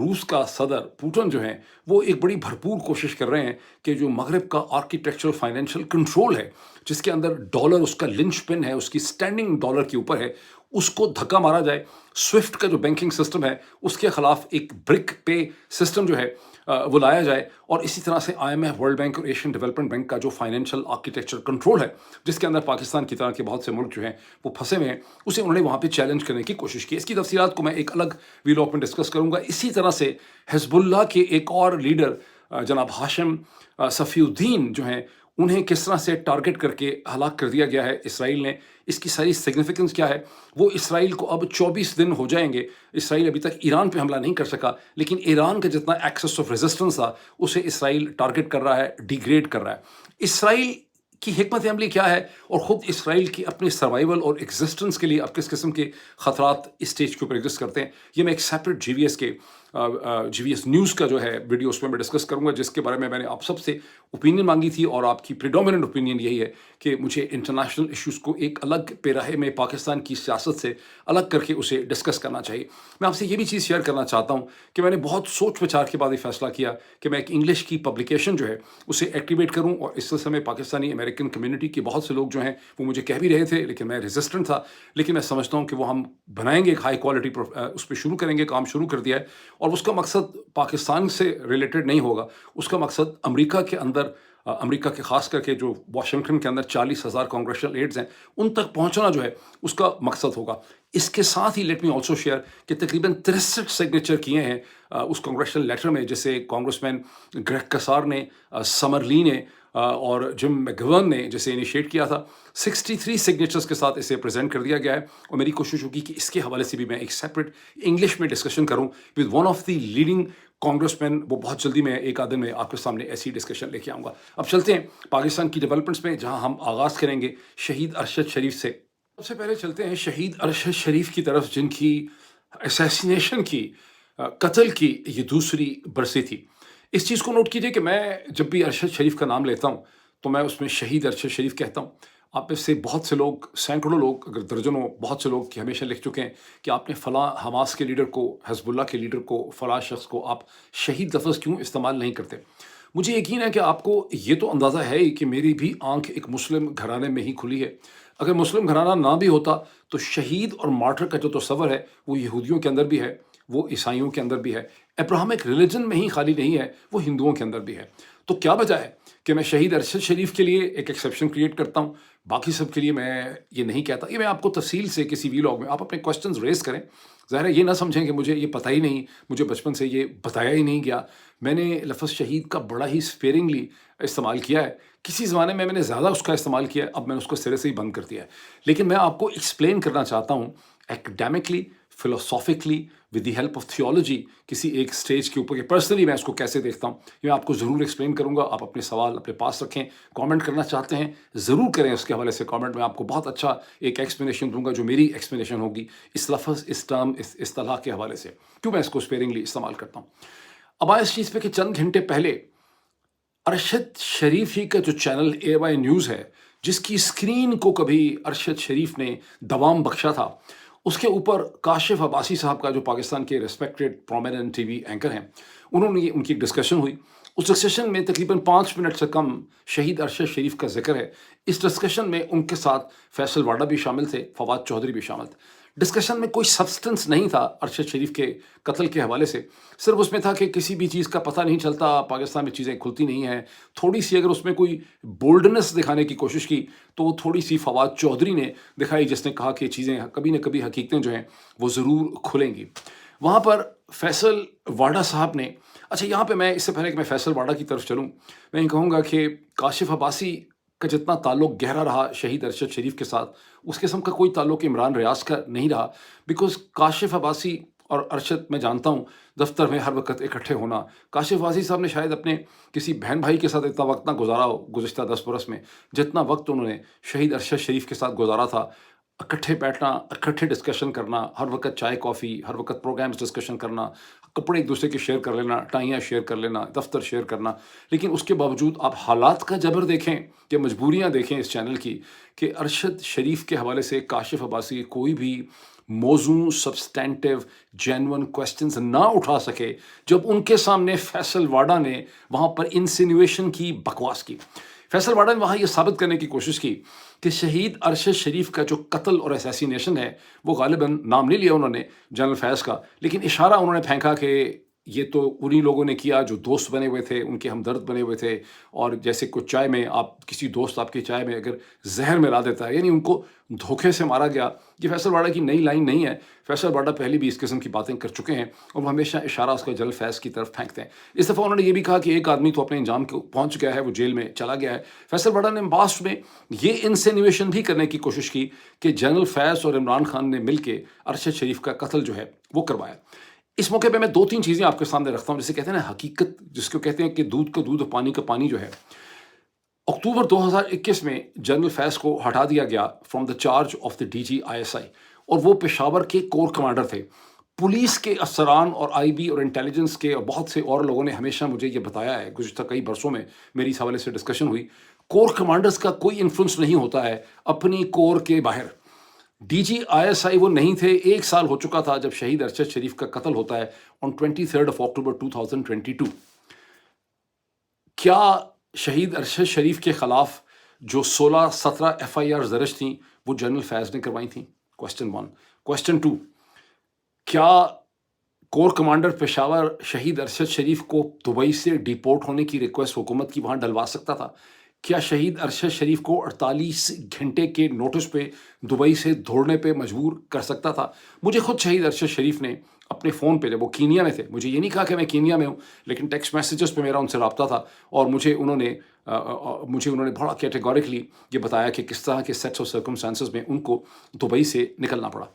روس کا صدر پوٹن جو ہیں وہ ایک بڑی بھرپور کوشش کر رہے ہیں کہ جو مغرب کا آرکیٹیکچرل فائنینشیل کنٹرول ہے، جس کے اندر ڈالر اس کا لنچ پن ہے، اس کی اسٹینڈنگ ڈالر کے اوپر ہے، اس کو دھکا مارا جائے۔ سوئفٹ کا جو بینکنگ سسٹم ہے اس کے خلاف ایک برک پے سسٹم جو ہے وہ لایا جائے، اور اسی طرح سے I M F, world bank اور ایشین ڈیولپمنٹ بینک کا جو فائنینشیل آرکیٹیکچر کنٹرول ہے، جس کے اندر پاکستان کی طرح کے بہت سے ملک جو ہیں وہ پھنسے ہوئے ہیں، اسے انہوں نے وہاں پہ چیلنج کرنے کی کوشش کی۔ اس کی تفصیلات کو میں ایک الگ ویلاگ میں ڈسکس کروں گا۔ اسی طرح سے حزب اللہ کے ایک اور لیڈر جناب ہاشم صفی الدین جو ہیں، انہیں کس طرح سے ٹارگٹ کر کے ہلاک کر دیا گیا ہے اسرائیل نے، اس کی ساری سگنیفیکنس کیا ہے؟ وہ اسرائیل کو اب 24 دن ہو جائیں گے، اسرائیل ابھی تک ایران پہ حملہ نہیں کر سکا، لیکن ایران کا جتنا ایکسس آف ریزسٹنس تھا اسے اسرائیل ٹارگٹ کر رہا ہے، ڈیگریڈ کر رہا ہے۔ اسرائیل کی حکمت عملی کیا ہے، اور خود اسرائیل کی اپنے سروائیول اور ایگزسٹنس کے لیے اب کس قسم کے خطرات اس اسٹیج کے اوپر ایگزسٹ کرتے ہیں، یہ میں ایک سیپریٹ جی وی ایس نیوز کا جو ہے ویڈیو اس میں ڈسکس کروں گا، جس کے بارے میں نے آپ سب سے اوپینین مانگی تھی، اور آپ کی پریڈومیننٹ اوپینین یہی ہے کہ مجھے انٹرنیشنل ایشوز کو ایک الگ پیراہے میں پاکستان کی سیاست سے الگ کر کے اسے ڈسکس کرنا چاہیے۔ میں آپ سے یہ بھی چیز شیئر کرنا چاہتا ہوں کہ میں نے بہت سوچ وچار کے بعد یہ فیصلہ کیا کہ میں ایک انگلش کی پبلیکیشن جو ہے اسے ایکٹیویٹ کروں، اور اس سلسلے میں پاکستانی امریکن کمیونٹی کے بہت سے لوگ جو ہیں وہ مجھے کہہ بھی رہے تھے، لیکن میں ریزسٹنٹ تھا، لیکن میں سمجھتا ہوں کہ وہ ہم بنائیں گے، ایک ہائی کوالٹی اس پہ شروع کریں گے، کام شروع کر دیا ہے، اور اس کا مقصد پاکستان سے ریلیٹڈ نہیں ہوگا، اس کا مقصد امریکہ کے اندر، امریکہ کے خاص کر کے جو واشنگٹن کے اندر 40,000 کانگریشنل ایڈز ہیں ان تک پہنچنا جو ہے اس کا مقصد ہوگا۔ اس کے ساتھ ہی لیٹ می آلسو شیئر کہ تقریباً 63 سگنیچر کیے ہیں اس کانگریشنل لیٹر میں، جسے کانگریس مین گریگ کسار نے، سمر لی نے، اور جم میکگورن نے جسے انیشیٹ کیا تھا، 63 سگنیچرز کے ساتھ اسے پریزنٹ کر دیا گیا ہے، اور میری کوشش ہوگی کہ اس کے حوالے سے بھی میں ایک سیپریٹ انگلش میں ڈسکشن کروں with one of the leading congressman مین۔ وہ بہت جلدی میں ایک آدھ دن میں آپ کے سامنے ایسی ڈسکشن لے کے آؤں گا۔ اب چلتے ہیں پاکستان کی ڈیولپمنٹس میں، جہاں ہم آغاز کریں گے شہید ارشد شریف سے۔ سب سے پہلے چلتے ہیں شہید ارشد شریف کی طرف، جن کی اسیسینیشن کی، قتل کی یہ دوسری برسی تھی۔ اس چیز کو نوٹ کیجئے کہ میں جب بھی ارشد شریف کا نام لیتا ہوں تو میں اس میں شہید ارشد شریف کہتا ہوں۔ آپ میں سے بہت سے لوگ، سینکڑوں لوگ، اگر درجنوں، بہت سے لوگ کہ ہمیشہ لکھ چکے ہیں کہ آپ نے فلاں حماس کے لیڈر کو، حزب اللہ کے لیڈر کو، فلاں شخص کو آپ شہید لفظ کیوں استعمال نہیں کرتے۔ مجھے یقین ہے کہ آپ کو یہ تو اندازہ ہے ہی کہ میری بھی آنکھ ایک مسلم گھرانے میں ہی کھلی ہے۔ اگر مسلم گھرانہ نہ بھی ہوتا تو شہید اور مارٹر کا جو تصور ہے وہ یہودیوں کے اندر بھی ہے، وہ عیسائیوں کے اندر بھی ہے، ابراہمک ریلیجن میں ہی خالی نہیں ہے، وہ ہندوؤں کے اندر بھی ہے۔ تو کیا وجہ ہے کہ میں شہید ارشد شریف کے لیے ایک ایکسیپشن کریٹ کرتا ہوں، باقی سب کے لیے میں یہ نہیں کہتا؟ یہ میں آپ کو تفصیل سے کسی ویلاگ میں، آپ اپنے کوسچنز ریز کریں، ظاہر ہے یہ نہ سمجھیں کہ مجھے یہ پتہ ہی نہیں، مجھے بچپن سے یہ بتایا ہی نہیں گیا۔ میں نے لفظ شہید کا بڑا ہی اسپیئرنگلی استعمال کیا ہے، کسی زمانے میں نے زیادہ اس کا استعمال کیا ہے، اب میں نے اس کو سرے سے ہی بند کر دیا ہے۔ لیکن میں آپ کو ایکسپلین کرنا چاہتا ہوں academically, philosophically, with the help of theology, کسی ایک سٹیج کے اوپر کہ پرسنلی میں اس کو کیسے دیکھتا ہوں، یہ میں آپ کو ضرور ایکسپلین کروں گا۔ آپ اپنے سوال اپنے پاس رکھیں، کامنٹ کرنا چاہتے ہیں ضرور کریں، اس کے حوالے سے کامنٹ میں آپ کو بہت اچھا ایک ایکسپلینیشن دوں گا، جو میری ایکسپلینیشن ہوگی اس لفظ، اس ٹرم، اس اصطلاح کے حوالے سے، کیوں میں اس کو اسپیئرنگلی استعمال کرتا ہوں۔ اب آئے اس چیز پہ کہ چند گھنٹے پہلے ارشد شریف ہی کا جو چینل اے وائی نیوز ہے، جس کی اسکرین کو کبھی ارشد شریف نے دوام بخشا تھا، اس کے اوپر کاشف عباسی صاحب کا، جو پاکستان کے respected prominent T V anchor ہیں، انہوں نے ان کی ایک ڈسکشن ہوئی۔ اس ڈسکشن میں تقریباً 5 منٹ سے کم شہید ارشد شریف کا ذکر ہے۔ اس ڈسکشن میں ان کے ساتھ فیصل واڈا بھی شامل تھے، فواد چودھری بھی شامل تھے۔ ڈسکشن میں کوئی سبسٹنس نہیں تھا ارشد شریف کے قتل کے حوالے سے، صرف اس میں تھا کہ کسی بھی چیز کا پتہ نہیں چلتا، پاکستان میں چیزیں کھلتی نہیں ہیں، تھوڑی سی اگر اس میں کوئی بولڈنس دکھانے کی کوشش کی تو وہ تھوڑی سی فواد چودھری نے دکھائی، جس نے کہا کہ چیزیں کبھی نہ کبھی، حقیقتیں جو ہیں وہ ضرور کھلیں گی۔ وہاں پر فیصل واڈا صاحب نے، اچھا یہاں پہ میں اس سے پہلے کہ میں فیصل واڈا کی طرف چلوں، میں یہ کہوں گا کہ کاشف عباسی کا جتنا تعلق گہرا رہا شہید ارشد شریف کے ساتھ، اس قسم کا کوئی تعلق عمران ریاض کا نہیں رہا، بیکاز کاشف عباسی اور ارشد میں جانتا ہوں دفتر میں ہر وقت اکٹھے ہونا۔ کاشف عباسی صاحب نے شاید اپنے کسی بہن بھائی کے ساتھ اتنا وقت نہ گزارا ہو گزشتہ 10 برس میں، جتنا وقت انہوں نے شہید ارشد شریف کے ساتھ گزارا تھا۔ اکٹھے بیٹھنا، اکٹھے ڈسکشن کرنا، ہر وقت چائے کافی، ہر وقت پروگرامز ڈسکشن کرنا، کپڑے ایک دوسرے کے شیئر کر لینا، ٹائیاں شیئر کر لینا، دفتر شیئر کرنا۔ لیکن اس کے باوجود آپ حالات کا جبر دیکھیں کہ مجبوریاں دیکھیں اس چینل کی، کہ ارشد شریف کے حوالے سے کاشف عباسی کوئی بھی موزوں سبسٹینٹیو جینون کوشچنز نہ اٹھا سکے جب ان کے سامنے فیصل واڈا نے وہاں پر انسینویشن کی، بکواس کی. فیصل واڈا نے وہاں یہ ثابت کرنے کی کوشش کی کہ شہید ارشد شریف کا جو قتل اور اسیسینیشن ہے وہ غالباً نام نہیں لیا انہوں نے جنرل فیض کا، لیکن اشارہ انہوں نے پھینکا کہ یہ تو انہی لوگوں نے کیا جو دوست بنے ہوئے تھے، ان کے ہمدرد بنے ہوئے تھے. اور جیسے کچھ چائے میں آپ کسی دوست آپ کی چائے میں اگر زہر ملا دیتا ہے، یعنی ان کو دھوکے سے مارا گیا. یہ فیصل واڈا کی نئی لائن نہیں ہے، فیصل واڈا پہلے بھی اس قسم کی باتیں کر چکے ہیں اور وہ ہمیشہ اشارہ اس کا جنرل فیض کی طرف پھینکتے ہیں. اس دفعہ انہوں نے یہ بھی کہا کہ ایک آدمی تو اپنے انجام کو پہنچ گیا ہے، وہ جیل میں چلا گیا ہے. فیصل واڈا نے لاسٹ میں یہ انسینویشن بھی کرنے کی کوشش کی کہ جنرل فیض اور عمران خان نے مل کے ارشد شریف کا قتل جو ہے وہ کروایا. اس موقع پہ میں دو تین چیزیں آپ کے سامنے رکھتا ہوں، جسے کہتے ہیں نا حقیقت، جس کو کہتے ہیں کہ دودھ کا دودھ اور پانی کا پانی جو ہے. اکتوبر 2021 میں جنرل فیض کو ہٹا دیا گیا from the charge of the D G I S I, اور وہ پشاور کے کور کمانڈر تھے. پولیس کے افسران اور آئی بی اور انٹیلیجنس کے اور بہت سے اور لوگوں نے ہمیشہ مجھے یہ بتایا ہے، گزشتہ کئی برسوں میں میری اس حوالے سے ڈسکشن ہوئی، کور کمانڈرز کا کوئی انفلوئنس نہیں ہوتا ہے اپنی کور کے باہر. ڈی جی آئی ایس آئی وہ نہیں تھے. 1 سال ہو چکا تھا جب شہید ارشد شریف کا قتل ہوتا ہے آن 23 اکتوبر 2022. کیا شہید ارشد شریف کے خلاف جو 16-17 ایف آئی آر درج تھیں وہ جنرل فیض نے کروائی تھیں؟ کوشچن 1. کوشچن 2، کیا کور کمانڈر پشاور شہید ارشد شریف کو دبئی سے ڈیپورٹ ہونے کی ریکویسٹ حکومت کی وہاں ڈلوا سکتا تھا؟ کیا شہید ارشد شریف کو 48 گھنٹے کے نوٹس پہ دبئی سے دوڑنے پہ مجبور کر سکتا تھا؟ مجھے خود شہید ارشد شریف نے اپنے فون پہ، جب وہ کینیا میں تھے، مجھے یہ نہیں کہا کہ میں کینیا میں ہوں، لیکن ٹیکسٹ میسیجز پہ میرا ان سے رابطہ تھا، اور مجھے انہوں نے بڑا کیٹیگوریکلی یہ بتایا کہ کس طرح کے سیٹس اور سرکمسٹانسز میں ان کو دبئی سے نکلنا پڑا.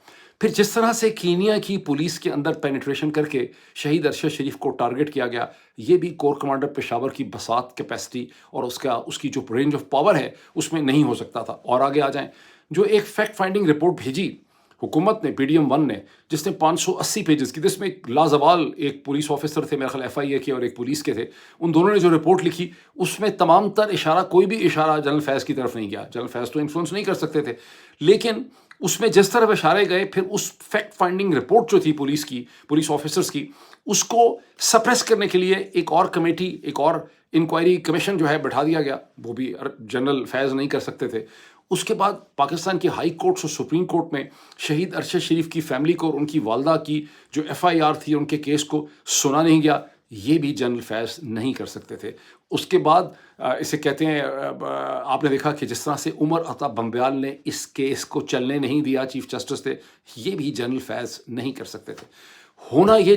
پھر جس طرح سے کینیا کی پولیس کے اندر پینیٹریشن کر کے شہید ارشد شریف کو ٹارگٹ کیا گیا، یہ بھی کور کمانڈر پشاور کی بساط کیپیسٹی اور اس کی جو رینج آف پاور ہے اس میں نہیں ہو سکتا تھا. اور آگے آ جائیں، جو ایک فیکٹ فائنڈنگ رپورٹ بھیجی حکومت نے، پی ڈی ایم 1 نے، جس نے 580 پیجز کی، جس میں لازوال ایک پولیس آفیسر تھے میرے خیال ایف آئی اے کے اور ایک پولیس کے تھے، ان دونوں نے جو رپورٹ لکھی اس میں تمام تر اشارہ، کوئی بھی اشارہ جنرل فیض کی طرف نہیں گیا. جنرل فیض تو انفلوئنس نہیں کر سکتے تھے، لیکن اس میں جس طرح اشارے گئے، پھر اس فیکٹ فائنڈنگ رپورٹ جو تھی پولیس آفیسرز کی، اس کو سپریس کرنے کے لیے ایک اور کمیٹی، ایک اور انکوائری کمیشن جو ہے بٹھا دیا گیا، وہ بھی جنرل فیض نہیں کر سکتے تھے. اس کے بعد پاکستان کی ہائی کورٹس اور سپریم کورٹ میں شہید ارشد شریف کی فیملی کو اور ان کی والدہ کی جو ایف آئی آر تھی، ان کے کیس کو سنا نہیں گیا، یہ بھی جنرل فیض نہیں کر سکتے تھے. اس کے بعد اسے کہتے ہیں، آپ نے دیکھا کہ جس طرح سے عمر عطا بمبیال نے اس کیس کو چلنے نہیں دیا، چیف جسٹس تھے، یہ بھی جنرل فیض نہیں کر سکتے تھے. ہونا یہ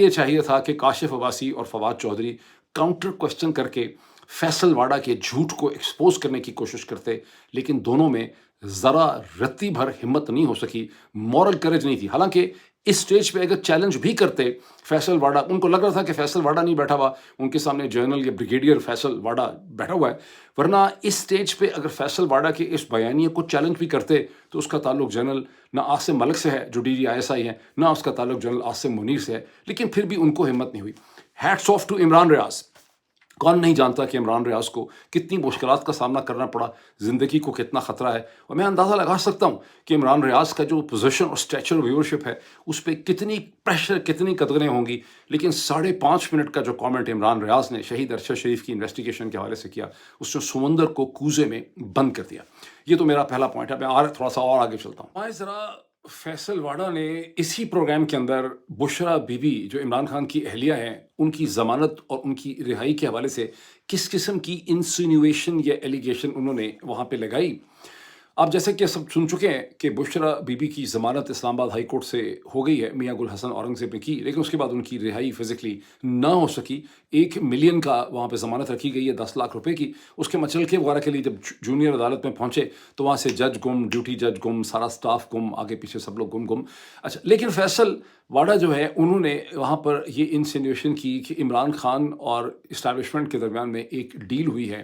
چاہیے تھا کہ کاشف عباسی اور فواد چودھری کاؤنٹر کوشچن کر کے فیصل واڈا کے جھوٹ کو ایکسپوز کرنے کی کوشش کرتے، لیکن دونوں میں ذرا رتی بھر ہمت نہیں ہو سکی، مورل کریج نہیں تھی. حالانکہ اس سٹیج پہ اگر چیلنج بھی کرتے فیصل واڈا، ان کو لگ رہا تھا کہ فیصل واڈا نہیں بیٹھا ہوا، ان کے سامنے جنرل یا بریگیڈیئر فیصل واڈا بیٹھا ہوا ہے، ورنہ اس سٹیج پہ اگر فیصل واڈا کے اس بیانیے کو چیلنج بھی کرتے تو اس کا تعلق جنرل نہ عاصم ملک سے ہے جو ڈی جی آئی ایس آئی ہیں، نہ اس کا تعلق جنرل عاصم منیر سے ہے. لیکن پھر بھی ان کو ہمت نہیں ہوئی. ہیٹس آف ٹو عمران ریاض. کون نہیں جانتا کہ عمران ریاض کو کتنی مشکلات کا سامنا کرنا پڑا، زندگی کو کتنا خطرہ ہے، اور میں اندازہ لگا سکتا ہوں کہ عمران ریاض کا جو پوزیشن اور اسٹیچر ویورشپ ہے اس پہ کتنی پریشر، کتنی قدریں ہوں گی. لیکن 5.5 منٹ کا جو کامنٹ عمران ریاض نے شہید ارشد شریف کی انویسٹیگیشن کے حوالے سے کیا، اس نے سمندر کو کوزے میں بند کر دیا. یہ تو میرا پہلا پوائنٹ ہے. میں تھوڑا سا اور آگے چلتا ہوں. ذرا فیصل واڈا نے اسی پروگرام کے اندر بشرا بی بی جو عمران خان کی اہلیہ ہیں، ان کی ضمانت اور ان کی رہائی کے حوالے سے کس قسم کی انسینویشن یا ایلیگیشن انہوں نے وہاں پہ لگائی. آپ جیسے کہ سب سن چکے ہیں کہ بشرا بی بی کی ضمانت اسلام آباد ہائی کورٹ سے ہو گئی ہے، میاں گل حسن اورنگزیب نے کی، لیکن اس کے بعد ان کی رہائی فزیکلی نہ ہو سکی. 1 ملین کا وہاں پہ ضمانت رکھی گئی ہے، 10 لاکھ روپے کی. اس کے مچلکے وغیرہ کے لیے جب جونیئر عدالت میں پہنچے تو وہاں سے جج گم، ڈیوٹی جج گم، سارا سٹاف گم، آگے پیچھے سب لوگ گم. اچھا، لیکن فیصل واڈا جو ہے انہوں نے وہاں پر یہ انسینویشن کی کہ عمران خان اور اسٹیبلشمنٹ کے درمیان میں ایک ڈیل ہوئی ہے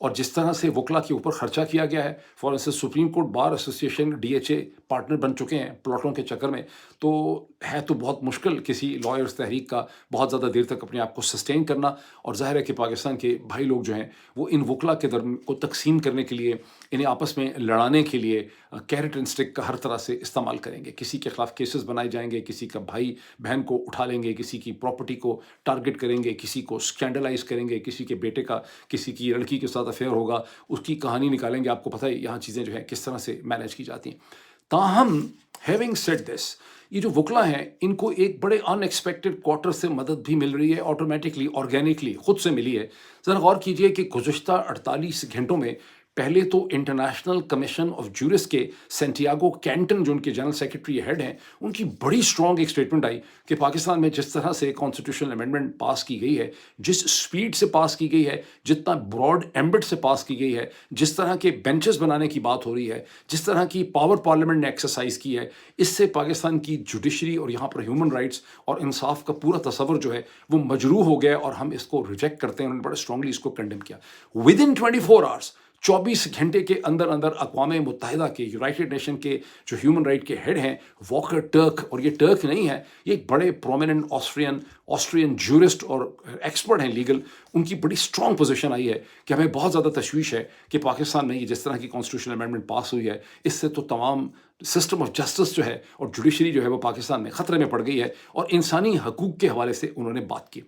اور جس طرح سے وکلا کے اوپر خرچہ کیا گیا ہے، for instance supreme court bar association DHA partner بن چکے ہیں پلاٹوں کے چکر میں، تو ہے تو بہت مشکل کسی لائرس تحریک کا بہت زیادہ دیر تک اپنے آپ کو سسٹین کرنا، اور ظاہر ہے کہ پاکستان کے بھائی لوگ جو ہیں وہ ان وکلا کے درمیان کو تقسیم کرنے کے لیے، انہیں آپس میں لڑانے کے لیے کیرٹ اینڈ اسٹک کا ہر طرح سے استعمال کریں گے. کسی کے خلاف کیسز بنائے جائیں گے، کسی کا بھائی بہن کو اٹھا لیں گے، کسی کی پراپرٹی کو ٹارگٹ کریں گے، کسی کو اسکینڈلائز کریں گے، کسی کے بیٹے کا کسی کی لڑکی کے ساتھ افیئر ہوگا اس کی کہانی نکالیں گے. آپ کو پتہ ہے یہاں چیزیں جو ہیں کس طرح سے مینیج کی جاتی ہیں. تاہم ہیونگ سیڈ دس، یہ جو وکلا ہیں ان کو ایک بڑے ان ایکسپیکٹڈ کوارٹر سے مدد بھی مل رہی ہے، آٹومیٹکلی آرگینکلی خود سے ملی ہے. ذرا غور کیجئے کہ گزشتہ 48 گھنٹوں میں پہلے تو انٹرنیشنل کمیشن آف جورس کے سینٹیاگو کینٹن جو ان کے جنرل سیکرٹری ہیڈ ہیں، ان کی بڑی اسٹرانگ ایک اسٹیٹمنٹ آئی کہ پاکستان میں جس طرح سے کانسٹیٹیوشنل امینڈمنٹ پاس کی گئی ہے، جس سپیڈ سے پاس کی گئی ہے، جتنا براڈ ایمبٹ سے پاس کی گئی ہے، جس طرح کے بینچز بنانے کی بات ہو رہی ہے، جس طرح کی پاور پارلیمنٹ نے ایکسرسائز کی ہے، اس سے پاکستان کی جوڈیشری اور یہاں پر ہیومن رائٹس اور انصاف کا پورا تصور جو ہے وہ مجروح ہو گیا، اور ہم اس کو ریجیکٹ کرتے ہیں. انہوں نے بڑا اسٹرانگلی اس کو کنڈیم کیا. ود ان 24 آورس، 24 گھنٹے کے اندر اندر اقوام متحدہ کے، یونائٹڈ نیشن کے جو ہیومن رائٹ کے ہیڈ ہیں واکر ٹرک، اور یہ ٹرک نہیں ہے، یہ ایک بڑے پرومیننٹ آسٹرین جورسٹ اور ایکسپرٹ ہیں لیگل، ان کی بڑی اسٹرانگ پوزیشن آئی ہے کہ ہمیں بہت زیادہ تشویش ہے کہ پاکستان میں یہ جس طرح کی کانسٹیٹیوشنل امینڈمنٹ پاس ہوئی ہے، اس سے تو تمام سسٹم آف جسٹس جو ہے اور جوڈیشری جو ہے وہ پاکستان میں خطرے میں پڑ گئی ہے. اور انسانی حقوق کے حوالے سے انہوں نے بات کی.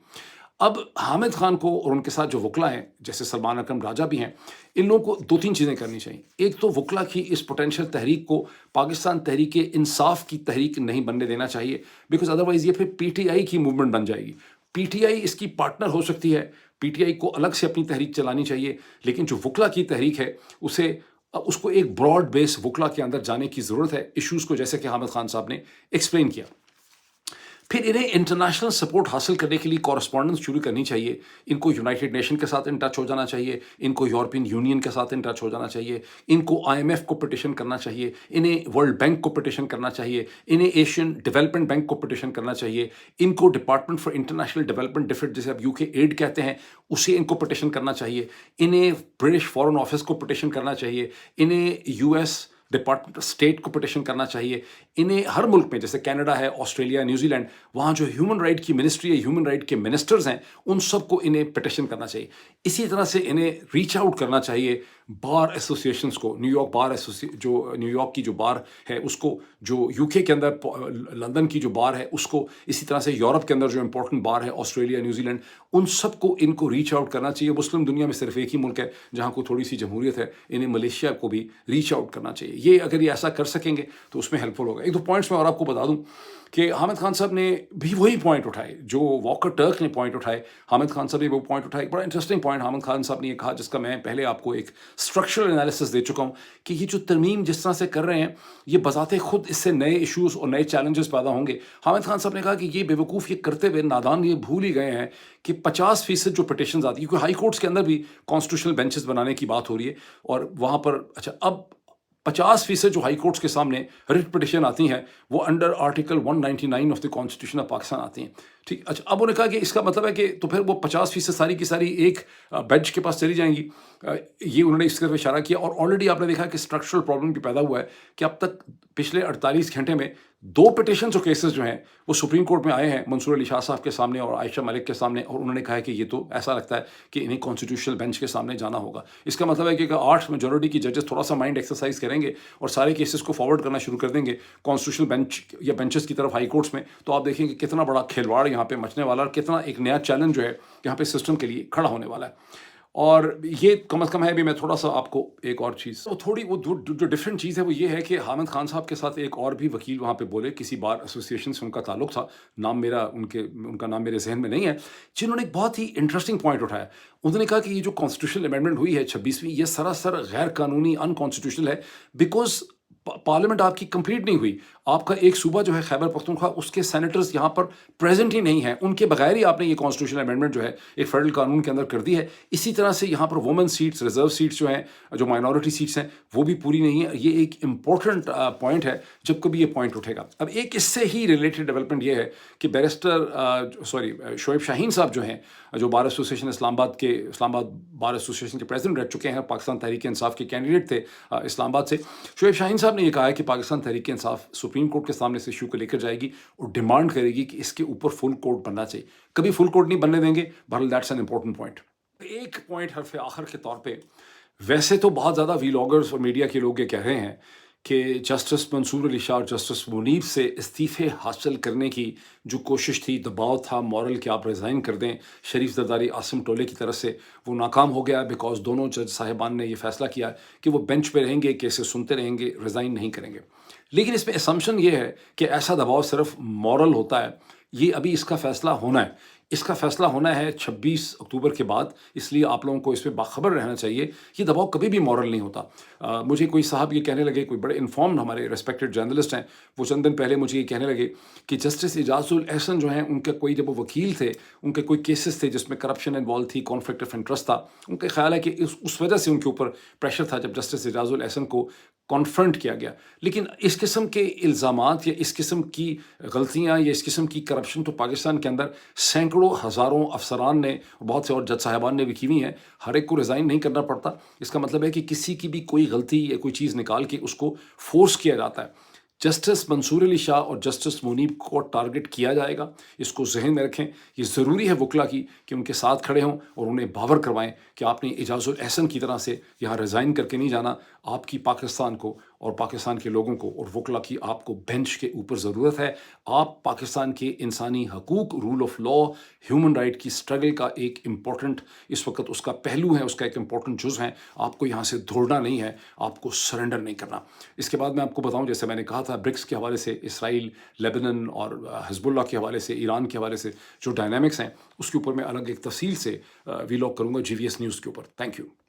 اب حامد خان کو اور ان کے ساتھ جو وکلا ہیں جیسے سلمان اکرم راجہ بھی ہیں، ان لوگوں کو 2-3 چیزیں کرنی چاہیے. ایک تو وکلا کی اس پوٹینشیل تحریک کو پاکستان تحریک انصاف کی تحریک نہیں بننے دینا چاہیے، بیکاز ادروائز یہ پھر PTI کی موومنٹ بن جائے گی. PTI اس کی پارٹنر ہو سکتی ہے، PTI کو الگ سے اپنی تحریک چلانی چاہیے، لیکن جو وکلا کی تحریک ہے اس کو ایک براڈ بیس وکلا کے اندر جانے کی ضرورت ہے، ایشوز کو جیسے کہ حامد خان صاحب نے ایکسپلین کیا. پھر انہیں انٹرنیشنل سپورٹ حاصل کرنے کے لیے کورسپونڈنس شروع کرنی چاہیے. ان کو یونائٹڈ نیشن کے ساتھ ان ٹچ ہو جانا چاہیے، ان کو یورپین یونین کے ساتھ ان ٹچ ہو جانا چاہیے، ان کو IMF کو پٹیشن کرنا چاہیے، انہیں ورلڈ بینک کو پٹیشن کرنا چاہیے، انہیں ایشین ڈیولپمنٹ بینک کو پٹیشن کرنا چاہیے، ان کو department for international development deft جسے اب UK ایڈ کہتے ہیں اسے ان کو پٹیشن کرنا چاہیے، انہیں برٹش فارن آفس کو پٹیشن کرنا چاہیے، انہیں US ڈپارٹمنٹ اسٹیٹ کو پٹیشن کرنا چاہیے، انہیں ہر ملک میں جیسے کینیڈا ہے، آسٹریلیا، نیوزی لینڈ، وہاں جو ہیومن رائٹ کی منسٹری ہے، ہیومن رائٹ کے منسٹرز ہیں، ان سب کو انہیں پٹیشن کرنا چاہیے. اسی طرح سے انہیں ریچ آؤٹ کرنا چاہیے بار ایسوسیشنز کو، نیو یارک بار جو نیو یارک کی جو بار ہے اس کو، جو UK کے اندر لندن کی جو بار ہے اس کو، اسی طرح سے یورپ کے اندر جو امپورٹنٹ بار ہے آسٹریلیا، نیوزی لینڈ، ان سب کو ان کو ریچ آؤٹ کرنا چاہیے. مسلم دنیا میں صرف ایک ہی ملک ہے جہاں کو تھوڑی سی جمہوریت ہے، انہیں ملیشیا کو بھی ریچ آؤٹ کرنا چاہیے. یہ اگر یہ ایسا کر سکیں گے تو اس میں ہیلپ فل ہوگا. 2 پوائنٹس میں اور آپ کو بتا دوں کہ حامد خان صاحب نے بھی وہی پوائنٹ اٹھائے جو واکر ٹرک نے پوائنٹ اٹھائے. حامد خان صاحب نے وہ پوائنٹ اٹھائے. ایک بڑا انٹرسٹنگ پوائنٹ حامد خان صاحب نے یہ کہا، جس کا میں پہلے آپ کو ایک اسٹرکچرل انالیسس دے چکا ہوں، کہ یہ جو ترمیم جس طرح سے کر رہے ہیں یہ بذات خود اس سے نئے ایشوز اور نئے چیلنجز پیدا ہوں گے. حامد خان صاحب نے کہا کہ یہ بے وقوف یہ کرتے ہوئے نادان یہ بھول ہی گئے ہیں کہ 50% جو پٹیشنز آتی ہیں، کیونکہ ہائی کورٹس کے اندر بھی کانسٹیٹیوشنل بینچز بنانے کی بات ہو رہی ہے، اور وہاں پر اب 50% جو ہائی کورٹس کے سامنے ریٹ پٹیشن آتی ہیں وہ under article 199 of the constitution of Pakistan آتی ہیں. ٹھیک، اچھا، اب انہوں نے کہا کہ اس کا مطلب ہے کہ تو پھر وہ 50% ساری کی ساری ایک بینچ کے پاس چلی جائیں گی. یہ انہوں نے اس طرف اشارہ کیا. اور آلریڈی آپ نے دیکھا کہ اسٹرکچرل پرابلم بھی پیدا ہوا ہے کہ اب تک پچھلے 48 گھنٹے میں 2 پٹیشنز اور کیسز جو ہیں وہ سپریم کورٹ میں آئے ہیں، منصور علی شاہ صاحب کے سامنے اور عائشہ ملک کے سامنے، اور انہوں نے کہا ہے کہ یہ تو ایسا لگتا ہے کہ انہیں کانسٹیٹیوشنل بینچ کے سامنے جانا ہوگا. اس کا مطلب ہے کہ 8 میجورٹی کی ججز تھوڑا سا مائنڈ ایکسرسائز کریں گے اور سارے کیسز کو فارورڈ کرنا شروع کر دیں گے کانسٹیٹیوشنل بینچ یا بینچز کی طرف ہائی کورٹس میں، تو آپ دیکھیں کہ کتنا بڑا کھلواڑ یہاں پہ مچنے والا، اور کتنا ایک نیا چیلنج جو ہے یہاں پہ سسٹم کے لیے کھڑا ہونے والا ہے. اور یہ کم از کم ہے بھی. میں تھوڑا سا آپ کو ایک اور چیز وہ جو ڈفرینٹ چیز ہے وہ یہ ہے کہ حامد خان صاحب کے ساتھ ایک اور بھی وکیل وہاں پہ بولے، کسی بار ایسوسیشن سے ان کا تعلق تھا، ان کا نام میرے ذہن میں نہیں ہے، جنہوں نے ایک بہت ہی انٹرسٹنگ پوائنٹ اٹھایا. انہوں نے کہا کہ یہ جو کانسٹیٹیوشنل امینڈمنٹ ہوئی ہے 26ویں، یہ سراسر غیر قانونی ان کانسٹیٹیوشنل ہے، بیکاز پارلیمنٹ آپ کی کمپلیٹ نہیں ہوئی. آپ کا ایک صوبہ جو ہے خیبر پختونخوا، اس کے سینیٹرز یہاں پر پریزنٹ ہی نہیں ہیں، ان کے بغیر ہی آپ نے یہ کانسٹیٹیوشنل امینڈمنٹ جو ہے ایک فیڈرل قانون کے اندر کر دی ہے۔ اسی طرح سے یہاں پر وومن سیٹس، ریزرو سیٹس جو ہیں، جو مائنورٹی سیٹس ہیں، وہ بھی پوری نہیں ہیں۔ یہ ایک امپورٹنٹ پوائنٹ ہے جب کبھی یہ پوائنٹ اٹھے گا۔ اب ایک اس سے ہی ریلیٹڈ ڈیولپمنٹ یہ ہے کہ بیرسٹر شعیب شاہین صاحب جو ہیں، جو بار ایسوسیشن اسلام آباد بار ایسوسیشن کے پریزیڈنٹ رہ چکے ہیں، پاکستان تحریک انصاف کے کینڈیڈیٹ تھے اسلام آباد سے، شعیب شاہین صاحب نے یہ کہا ہے کہ پاکستان تحریک انصاف سپریم کورٹ کے سامنے اس ایشو کو لے کر جائے گی اور ڈیمانڈ کرے گی کہ اس کے اوپر فل کورٹ بننا چاہیے۔ کبھی فل کورٹ نہیں بننے دیں گے، بہرحال دیٹس این امپورٹنٹ پوائنٹ۔ ایک پوائنٹ حرف آخر کے طور پہ، ویسے تو بہت زیادہ ویلاگرز اور میڈیا کے لوگ یہ کہہ رہے ہیں کہ جسٹس منصور علی شاہ اور جسٹس منیب سے استعفے حاصل کرنے کی جو کوشش تھی، دباؤ تھا مورل کہ آپ ریزائن کر دیں، شریف زرداری عاصم ٹولے کی طرف سے، وہ ناکام ہو گیا بیکاز دونوں جج صاحبان نے یہ فیصلہ کیا کہ وہ بینچ پہ رہیں گے، کیسے سنتے رہیں گے، ریزائن نہیں کریں گے۔ لیکن اس میں اسمپشن یہ ہے کہ ایسا دباؤ صرف مورل ہوتا ہے۔ یہ ابھی اس کا فیصلہ ہونا ہے، اس کا فیصلہ ہونا ہے 26 اکتوبر کے بعد، اس لیے آپ لوگوں کو اس پہ باخبر رہنا چاہیے۔ یہ دباؤ کبھی بھی مورل نہیں ہوتا۔ مجھے کوئی صاحب یہ کہنے لگے، کوئی بڑے انفارمڈ ہمارے ریسپیکٹڈ جرنلسٹ ہیں، وہ چند دن پہلے مجھے یہ کہنے لگے کہ جسٹس اعجاز الاحسن جو ہیں، ان کا کوئی جب وہ وکیل تھے، ان کے کوئی کیسز تھے جس میں کرپشن انوالو تھی، کانفلکٹ آف انٹرسٹ تھا، ان کا خیال ہے کہ اس وجہ سے ان کے اوپر پریشر تھا جب جسٹس اعجاز الاحسن کو کانفرنٹ کیا گیا۔ لیکن اس قسم کے الزامات یا اس قسم کی غلطیاں یا اس قسم کی کرپشن تو پاکستان کے اندر سینکڑوں ہزاروں افسران نے، بہت سے اور جج صاحبان نے بھی کی ہوئی ہیں۔ ہر ایک کو ریزائن نہیں کرنا پڑتا۔ اس کا مطلب ہے کہ کسی کی بھی کوئی غلطی یا کوئی چیز نکال کے اس کو فورس کیا جاتا ہے۔ جسٹس منصور علی شاہ اور جسٹس منیب کو ٹارگٹ کیا جائے گا، اس کو ذہن میں رکھیں۔ یہ ضروری ہے وکلا کی کہ ان کے ساتھ کھڑے ہوں اور انہیں باور کروائیں کہ آپ نے اعجاز الاحسن کی طرح سے یہاں ریزائن کر کے نہیں جانا۔ آپ کی پاکستان کو اور پاکستان کے لوگوں کو اور وکلا کی آپ کو بینچ کے اوپر ضرورت ہے۔ آپ پاکستان کے انسانی حقوق، rule of law, human right کی سٹرگل کا ایک امپورٹنٹ اس وقت اس کا پہلو ہے، اس کا ایک امپورٹنٹ جز ہے۔ آپ کو یہاں سے دوڑنا نہیں ہے، آپ کو سرنڈر نہیں کرنا۔ اس کے بعد میں آپ کو بتاؤں، جیسے میں نے کہا تھا، برکس کے حوالے سے اسرائیل، لیبنن اور حزب اللہ کے حوالے سے، ایران کے حوالے سے جو ڈائنامکس ہیں، اس کے اوپر میں الگ ایک تفصیل سے ویلاگ کروں گا GVS نیوز کے اوپر۔ Thank you.